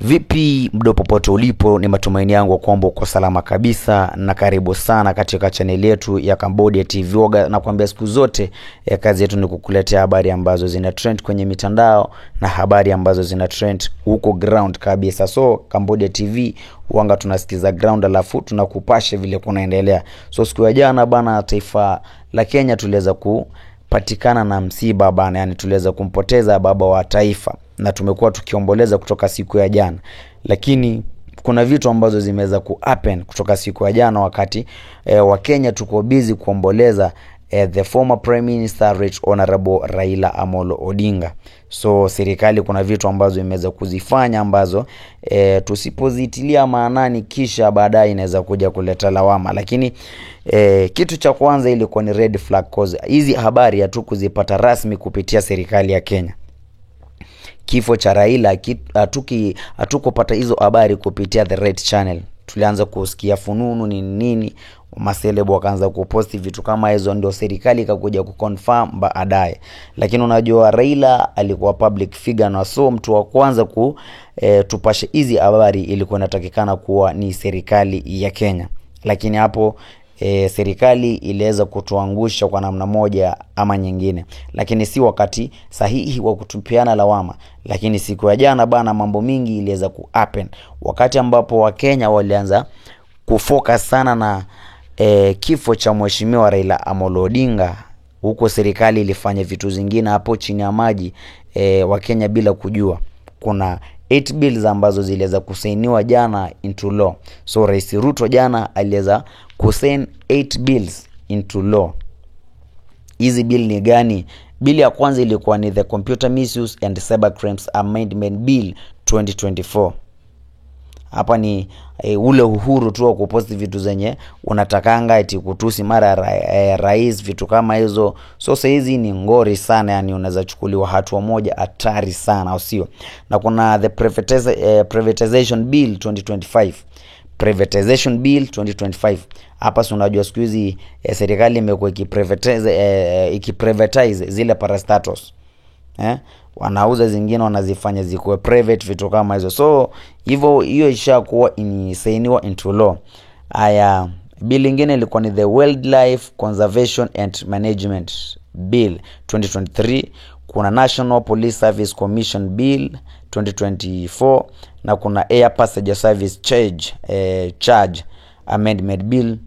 Vipi mdo popote ulipo, ni matumaini yangu kwamba uko salama kabisa, na karibu sana katika channel yetu ya Cambodia TV Vlog. Na kuambia siku zote kazi yetu ni kukuletea habari ambazo zina trend kwenye mitandao na habari ambazo zina trend huko ground kabisa. So Cambodia TV wanga tunasikiza ground, alafu tunakupasha vile kunaendelea. So siku ya jana bana, taifa la Kenya tuliweza kupatikana na msiba bana, yani tuliweza kumpoteza baba wa taifa, na tumekuwa tukiomboleza kutoka siku ya jana. Lakini kuna vitu ambazo zimeweza happen kutoka siku ya jana, wakati wa Kenya tuko busy kuomboleza the former prime minister Right Honorable Raila Amolo Odinga. So serikali kuna vitu ambazo imeweza kuzifanya ambazo tusipozitilia maanani kisha baadaye inaweza kuja kuleta lawama. Lakini kitu cha kwanza ilikuwa ni red flag, cause hizi habari hatukuzipata rasmi kupitia serikali ya Kenya. Kifo cha Raila hatukupata hizo habari kupitia the Red Channel. Tulianza kusikia fununu nini, maselebo wakaanza kuposti vitu kama hizo, ndio serikali ikakuja kuconfirm baadaye. Lakini unajua Raila alikuwa public figure, na so mtu wa kwanza tupashe hizi habari ilikuwa inatakikana kuwa ni serikali ya Kenya. Lakini hapo serikali iliweza kutuangusha kwa namna moja ama nyingine, lakini si wakati sahihi wa kutupiana lawama. Lakini siku ya jana bana, mambo mingi iliweza happen wakati ambapo Wakenya walianza kufocus sana na kifo cha mheshimiwa Raila Amolo Odinga. Huko serikali ilifanya vitu zingine hapo chini ya maji, Wakenya bila kujua. Kuna 8 bills ambazo ziliweza kusainiwa jana into law. So Rais Ruto jana aliweza kusain 8 bills into law. Hizi bill ni gani? Bill ya kwanza ilikuwa ni the Computer Misuse and Cyber Crimes Amendment Bill 2024. Hapa ni ule uhuru tu wa kuposti vitu zenye unatakanga eti kutusi mara rais, vitu kama hizo. So hizi ni ngori sana, yani unaweza chukuliwa hatua moja hatari sana, au sio? Na kuna the Privatization Bill 2025. Privatization Bill 2025. Hapa si unajua siku hizi serikali imekuwa ikiprivatize zile parastatos. Wanauza zingine wanazifanya zikuwe private, vitu kama hizo. So hiyo ishakuwa inasainiwa into law. Haya, bill nyingine ilikuwa ni the Wildlife Conservation and Management Bill 2023. Kuna National Police Service Commission Bill 2024, na kuna Air Passenger Service Charge Amendment Bill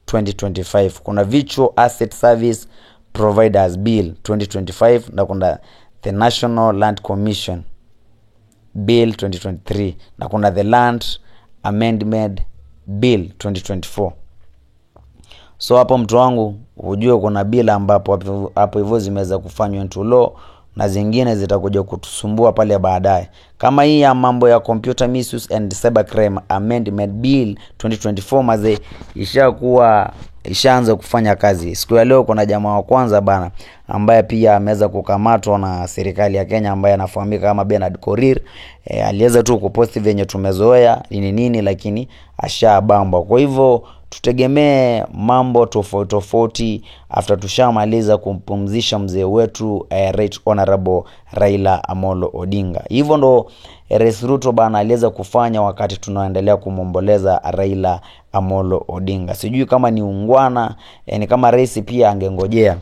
2025. Kuna Virtual Asset Service Providers Bill 2025, na kuna the National Land Commission Bill 2023, na kuna the Land Amendment Bill 2024. So hapo mtu wangu ujue kuna bill ambapo hapo hivyo zimeweza kufanywa into law, na zingine zitakuja kutusumbua pale baadaye. Kama hii ya mambo ya Computer Misuse and Cyber Crime Amendment Bill 2024 maze ishaanza kufanya kazi. Siku ya leo kuna jamaa wa kwanza bana ambaye pia ameweza kukamatwa na serikali ya Kenya, ambaye anafahamika kama Bernard Korir. Aliweza tu kuposti venye tumezoea nini, lakini ashabamba. Kwa hivyo tutegemee mambo tofauti after tushamaliza kumpumzisha mzee wetu Right Honorable Raila Amolo Odinga. Hivyo ndo Rais Ruto bana aliweza kufanya wakati tunaendelea kumomboleza Raila Amolo Odinga. Sijui kama ni ungwana, yani kama rais pia angengojea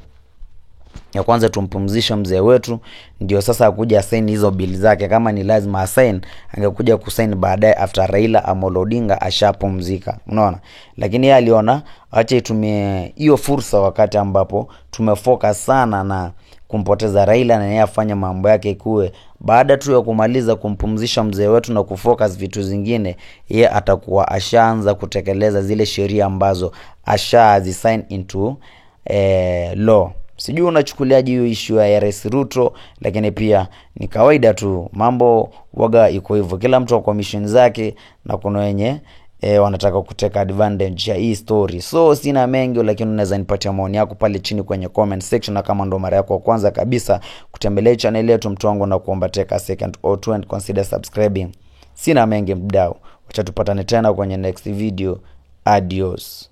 ya kwanza tumpumzisha mzee wetu, ndio sasa akuja sign hizo bill zake. Kama ni lazima asign, angekuja kusign baadaye after Raila Amolo Odinga ashapumzika, unaona. Lakini yeye aliona acha itumie hiyo fursa wakati ambapo tumefocus sana na kumpoteza Raila, na yeye afanye mambo yake ikuwe baada tu ya kumaliza kumpumzisha mzee wetu na kufocus vitu zingine, yeye atakuwa ashaanza kutekeleza zile sheria ambazo ashazisign into law. Sijui unachukuliaje hiyo issue ya Rais Ruto, lakini pia ni kawaida tu, mambo waga iko hivyo. Kila mtu kwa mission zake, na kuna wenye wanataka kuteka advantage ya hii story. So sina mengi, lakini unaweza nipatia maoni yako pale chini kwenye comment section, na kama ndo mara yako kwanza kabisa kutembelea channel yetu mtu wangu, na kuomba take a second or two and consider subscribing. Sina mengi mdau, acha tupatane tena kwenye next video. Adios.